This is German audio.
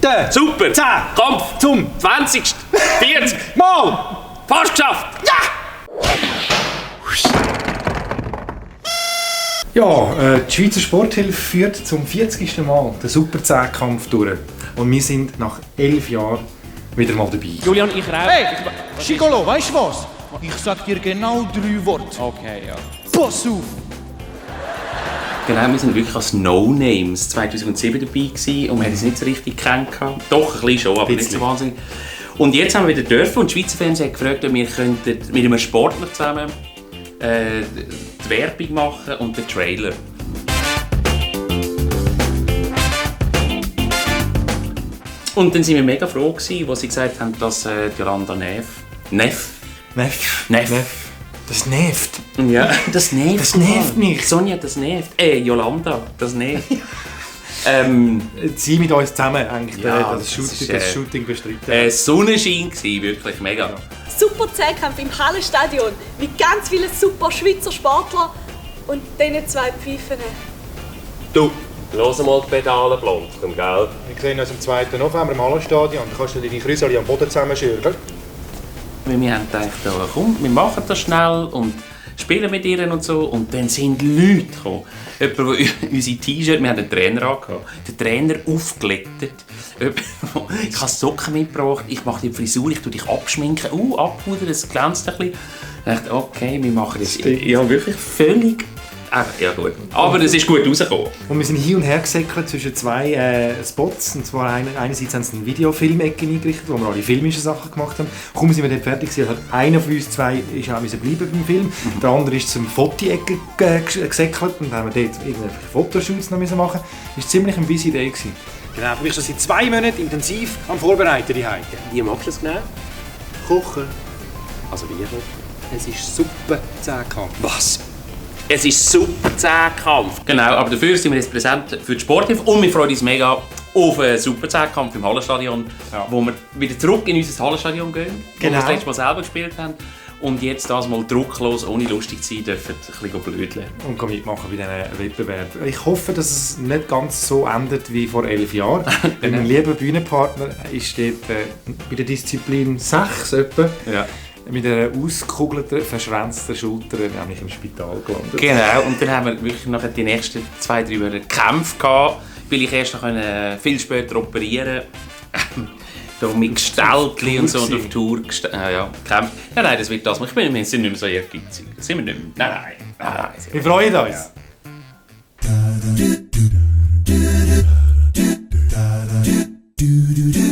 Der Super! 10 Kampf! zum 20. 40. Mal! Fast geschafft! Ja, die Schweizer Sporthilfe führt zum 40. Mal den Super 10-Kampf durch. Und wir sind nach 11 Jahren wieder mal dabei. Julian, ich rauche. Hey, Schigolo, weißt du was? Ich sag dir genau 3 Worte. Okay, ja. Pass auf! Genau, wir sind wirklich als No-Names 2007 dabei gewesen und wir haben es nicht so richtig gekannt. Doch, ein bisschen schon, aber nicht so wahnsinnig. Und jetzt haben wir wieder dürfen und die Schweizer Fernsehen hat gefragt, ob wir könnten mit einem Sportler zusammen die Werbung machen und den Trailer. Und dann waren wir mega froh gewesen, als sie gesagt haben, dass Jolanda Neff. Das nervt. Ja, das nervt. Das nervt mich. Sonja, das nervt. Jolanda, das nervt. Sie mit uns zusammen eigentlich Ja, das das Shooting bestritten. Sonnenschein gewesen, wirklich mega. Super Zehnkampf im Hallenstadion mit ganz vielen super Schweizer Sportlern und diesen 2 Pfeifen. Du, los mal die Pedale blonken, gell? Wir sehen uns am 2. November im Hallenstadion. Da kannst du deine Krüse alle am Boden zusammenschüren, gell? Weil wir haben gedacht, komm, wir machen das schnell und spielen mit ihr und so. Und dann sind Leute gekommen. Jemand, der unsere T-Shirt, wir hatten einen Trainer angehabt, den Trainer aufglättet. Ich habe Socken mitgebracht, ich mache die Frisur, ich tue dich abschminken, abpudern, es glänzt ein bisschen. Ich dachte, okay, wir machen das. Ja, wirklich völlig... Ja gut, aber es ist gut rausgekommen. Und wir sind hin und her gesäckelt zwischen 2 Spots. Und zwar einerseits haben sie eine Videofilmecke eingerichtet, wo wir alle filmische Sachen gemacht haben. Kaum sind wir dort fertig gewesen, hat einer von uns 2 ist auch bleiben beim Film. Der andere ist zum Foto-Ecke gesäckelt und haben wir dort irgendwelche Fotoshoots noch machen müssen. Das war ziemlich ein busy Day gewesen. Genau, ich bin schon seit 2 Monaten intensiv am Vorbereiten die Heike. Wie machst du das genau? Kochen. Also wie kochen? Es ist Super 10-Kampf. Was? Es ist super 10-Kampf. Genau, aber dafür sind wir jetzt präsent für die Sporthilfe und wir freuen uns mega auf einen super 10-Kampf im Hallenstadion, wo wir wieder zurück in unser Hallenstadion gehen, wo wir das letzte Mal selber gespielt haben und jetzt das mal drucklos, ohne lustig zu sein, dürfen ein bisschen blödeln. Und mitmachen bei diesen Wettbewerben. Ich hoffe, dass es nicht ganz so endet wie vor 11 Jahren. Denn mein lieber Bühnenpartner ist dort bei der Disziplin 6 etwa. Ja. Mit einer ausgekugelten, verschwänzten Schulter nämlich im Spital gelandet. Genau, und dann haben wir wirklich nachher die nächsten 2-3 Wochen Kämpfe gehabt, weil ich erst noch viel später operieren konnte. Mit Gestaltli und so und auf Tour gekämpft. Ja, nein, das wird das. Wir sind nicht mehr so ehrgeizig. Sind wir nicht mehr. Nein. Wir freuen uns. Ja.